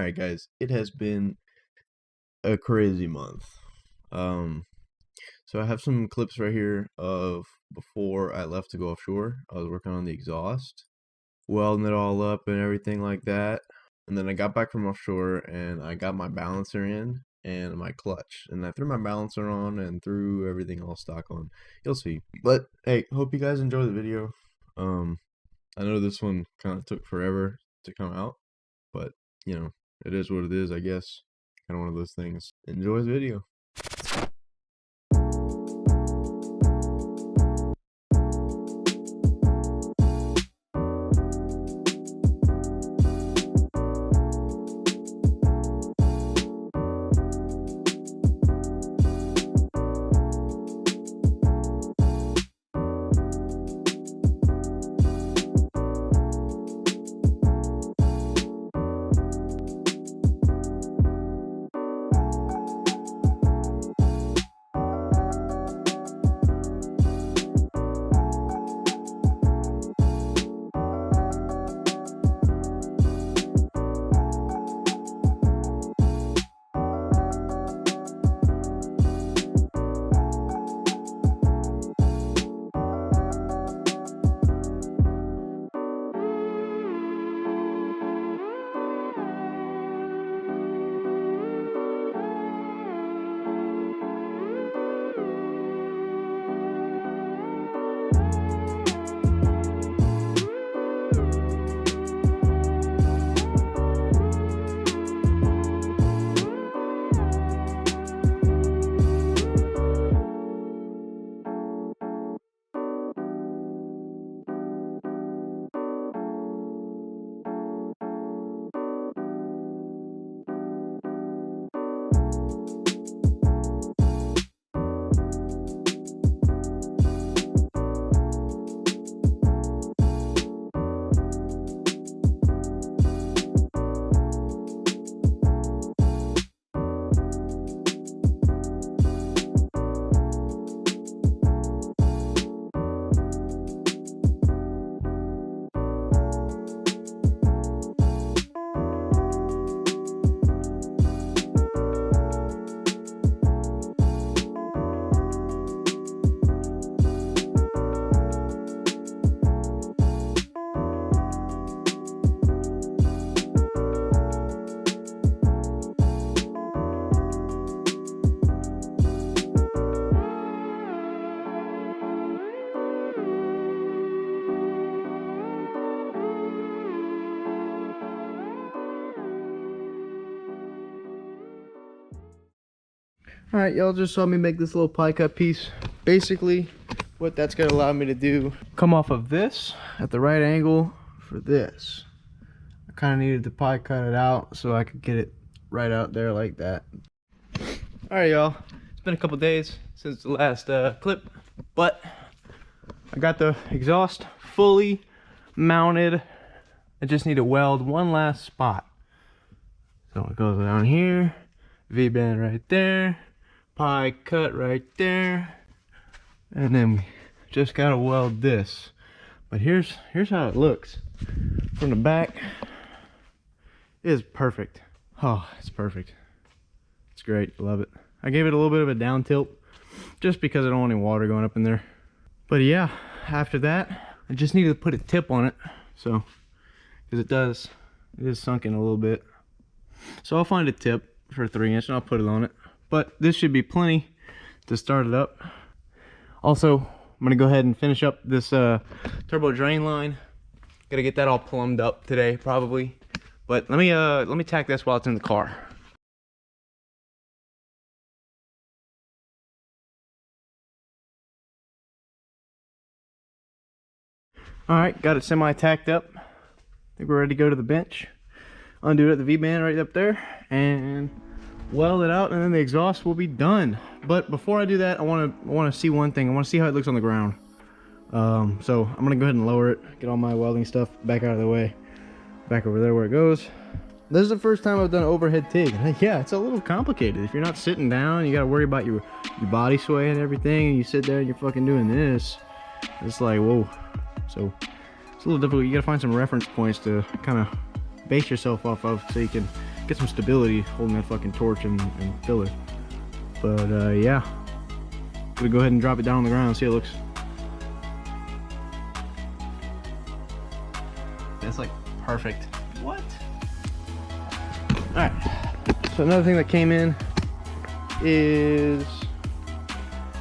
Alright guys, it has been a crazy month. So I have some clips right here of before I left to go offshore. I was working on the exhaust, welding it all up and everything like that. And then I got back from offshore and I got my balancer in and my clutch. And I threw my balancer on and threw everything all stock on. You'll see. But hey, hope you guys enjoy the video. I know this one kind of took forever to come out, but you know, it is what it is, I guess. Kind of one of those things. Enjoy the video. Alright, y'all just saw me make this little pie cut piece. Basically, what that's going to allow me to do, come off of this at the right angle for this. I kind of needed to pie cut it out so I could get it right out there like that. Alright, y'all. It's been a couple days since the last clip, but I got the exhaust fully mounted. I just need to weld one last spot. So it goes down here, V-band right there, pie cut right there, and then we just gotta weld this. But here's how it looks from the back. It is perfect. Oh, it's perfect. It's great. Love it. I gave it a little bit of a down tilt just because I don't want any water going up in there. But yeah, after that I just needed to put a tip on it, so because it is sunken a little bit. So I'll find a tip for 3" and I'll put it on it. But this should be plenty to start it up. Also, I'm gonna go ahead and finish up this turbo drain line. Gotta get that all plumbed up today, probably. But let me tack this while it's in the car. All right, got it semi-tacked up. I think we're ready to go to the bench. Undo it at the V-band right up there and weld it out, and then the exhaust will be done. But before I do that, I want to see one thing. I want to see how it looks on the ground. So I'm gonna go ahead and lower it, get all my welding stuff back out of the way, back over there where it goes. This is the first time I've done overhead TIG. Yeah, it's a little complicated. If you're not sitting down, you gotta worry about your body sway and everything, and you sit there and you're fucking doing this. It's like, whoa. So it's a little difficult. You gotta find some reference points to kind of base yourself off of so you can get some stability holding that fucking torch and filler. But yeah, gonna go ahead and drop it down on the ground and see how it looks. That's like perfect. What? Alright, so another thing that came in is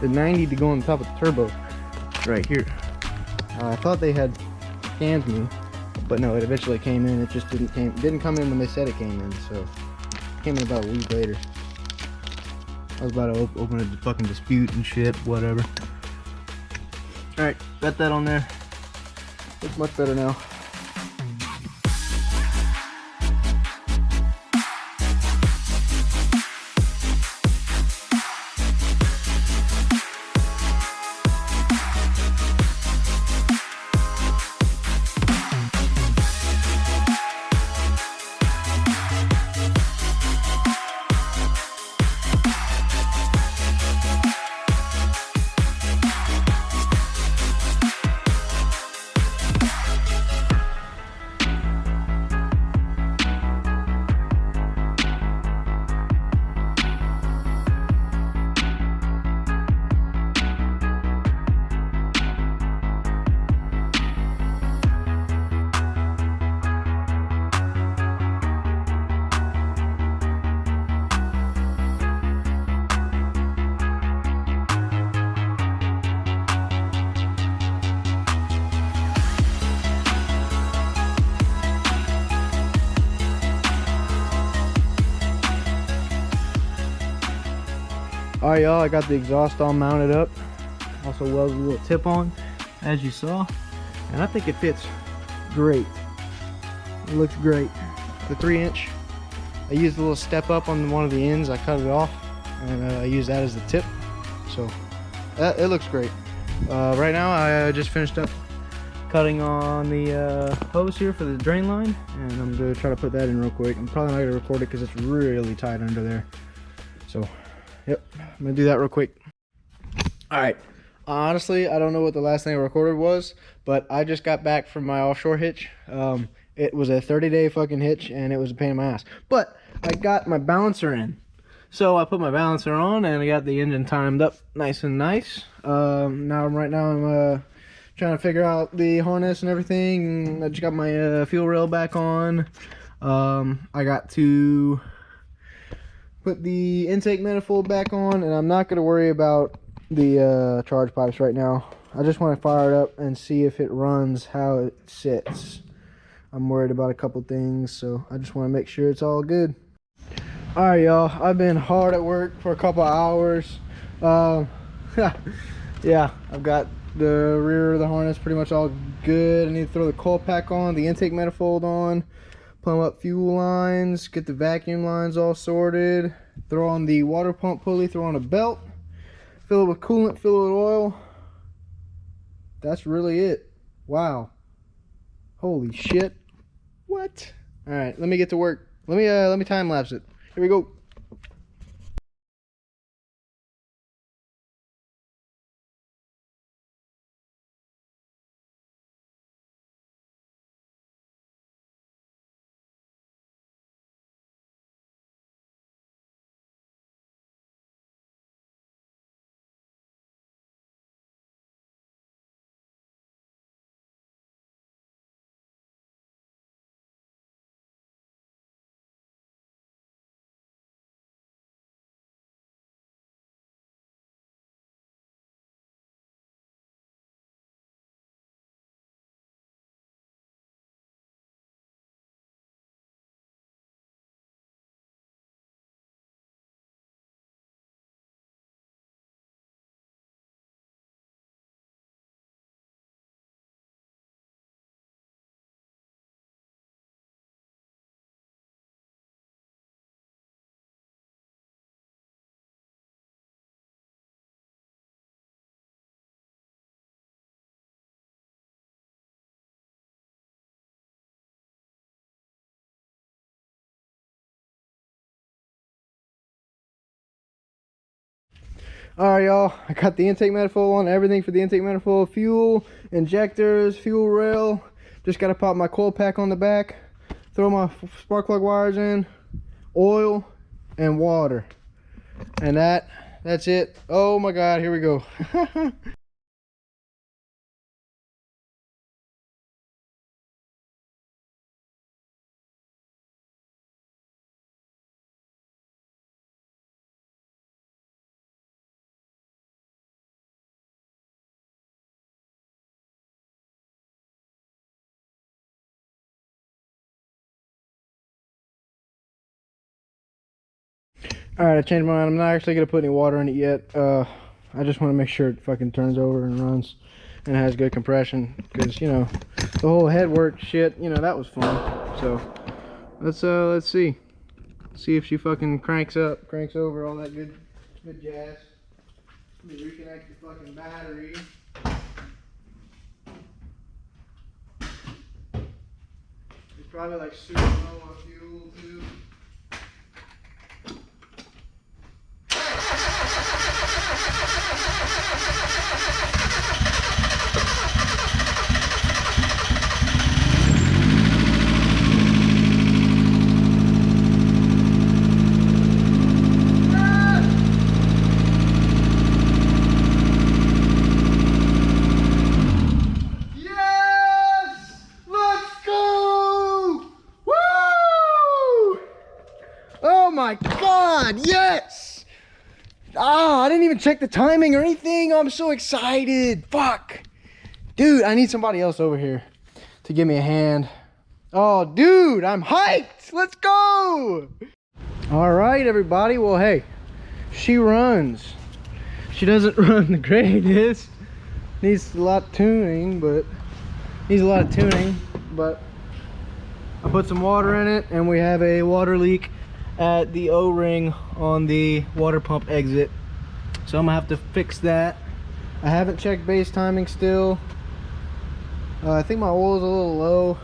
the 90 to go on the top of the turbo right here. I thought they had scanned me, but no, it eventually came in. It just didn't come in when they said it came in, so it came in about a week later. I was about to open a fucking dispute and shit, whatever. Alright, got that on there. Looks much better now. Alright y'all, I got the exhaust all mounted up. Also welded a little tip on, as you saw. And I think it fits great. It looks great. The 3-inch. I used a little step up on one of the ends. I cut it off and I used that as the tip. So it looks great. Right now I just finished up cutting on the hose here for the drain line. And I'm going to try to put that in real quick. I'm probably not going to record it because it's really tight under there. So yep, I'm gonna do that real quick. All right, honestly, I don't know what the last thing I recorded was, but I just got back from my offshore hitch. It was a 30-day fucking hitch, and it was a pain in my ass. But I got my balancer in. So I put my balancer on, and I got the engine timed up nice and nice. Right now I'm trying to figure out the harness and everything. I just got my fuel rail back on. I got to put the intake manifold back on, and I'm not going to worry about the charge pipes right now. I just want to fire it up and see if it runs how it sits. I'm worried about a couple things, so I just want to make sure it's all good. Alright y'all, I've been hard at work for a couple hours. Yeah, I've got the rear of the harness pretty much all good. I need to throw the coil pack on, the intake manifold on, plumb up fuel lines, get the vacuum lines all sorted, throw on the water pump pulley, throw on a belt, fill it with coolant, fill it with oil. That's really it. Wow. Holy shit. What? All right, let me get to work. Let me time lapse it. Here we go. Alright y'all, I got the intake manifold on, everything for the intake manifold, fuel, injectors, fuel rail. Just gotta pop my coil pack on the back, throw my spark plug wires in, oil, and water. And that's it. Oh my God, here we go. Alright, I changed my mind. I'm not actually going to put any water in it yet. I just want to make sure it fucking turns over and runs and has good compression. Because, you know, the whole head work shit, you know, that was fun. So, let's see. See if she fucking cranks over, all that good jazz. Let me reconnect the fucking battery. It's probably like super low on fuel too. Oh my God, yes! Ah, I didn't even check the timing or anything. I'm so excited. Fuck. Dude, I need somebody else over here to give me a hand. Oh, dude, I'm hyped. Let's go. All right, everybody. Well, hey, she runs. She doesn't run the greatest. Needs a lot of tuning, but I put some water in it, and we have a water leak at the O-ring on the water pump exit, so I'm gonna have to fix that. I haven't checked base timing still. I think my oil is a little low.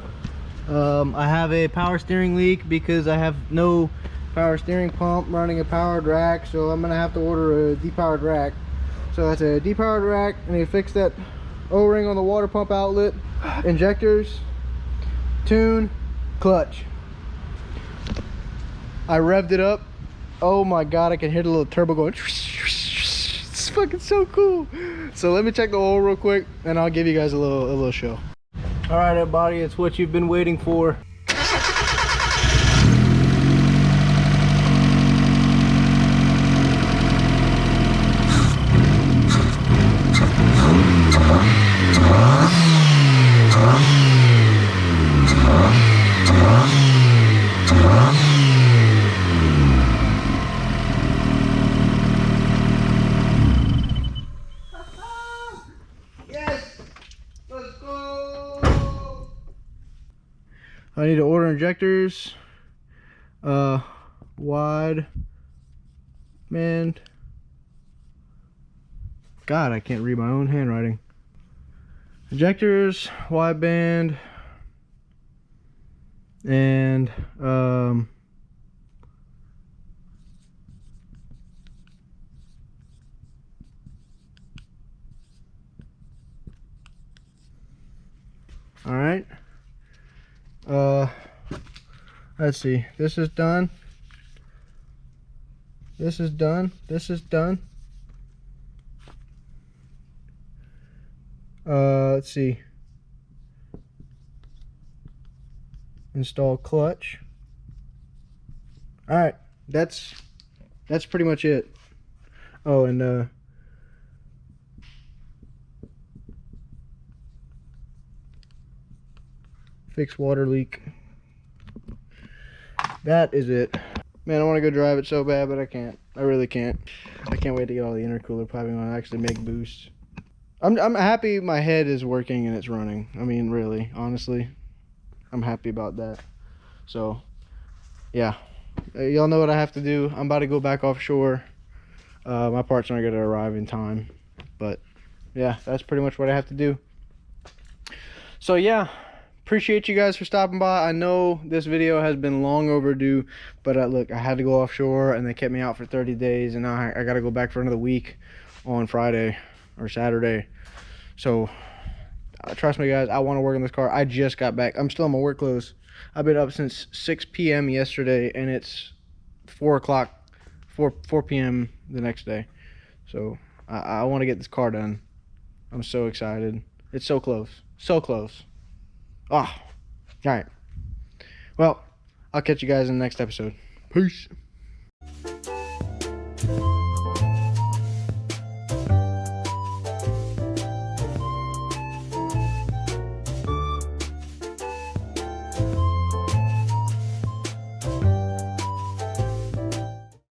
I have a power steering leak because I have no power steering pump running a powered rack, so I'm gonna have to order a depowered rack. So that's a depowered rack. I need to fix that O-ring on the water pump outlet, injectors, tune, clutch. I revved it up. Oh my God, I can hear the little turbo going. It's fucking so cool. So let me check the oil real quick and I'll give you guys a little show. All right, everybody, it's what you've been waiting for. I need to order injectors, wide band. God, I can't read my own handwriting. Injectors, wide band, and all right. Let's see. This is done. This is done. This is done. Let's see. Install clutch. All right. That's pretty much it. Oh, and fix water leak. That is it. Man, I want to go drive it so bad, but I can't. I really can't. I can't wait to get all the intercooler piping on and actually make boost. I'm happy my head is working and it's running. I mean, really, honestly, I'm happy about that. So, yeah. Y'all know what I have to do. I'm about to go back offshore. My parts aren't going to arrive in time. But, yeah, that's pretty much what I have to do. So, yeah. Appreciate you guys for stopping by. I know this video has been long overdue, but look, I had to go offshore and they kept me out for 30 days, and now I got to go back for another week on Friday or Saturday. So trust me, guys, I want to work on this car. I just got back. I'm still in my work clothes. I've been up since 6 p.m. yesterday, and it's 4 o'clock, 4 p.m. the next day. So I want to get this car done. I'm so excited. It's so close. So close. Ah, all right. Well, I'll catch you guys in the next episode. Peace.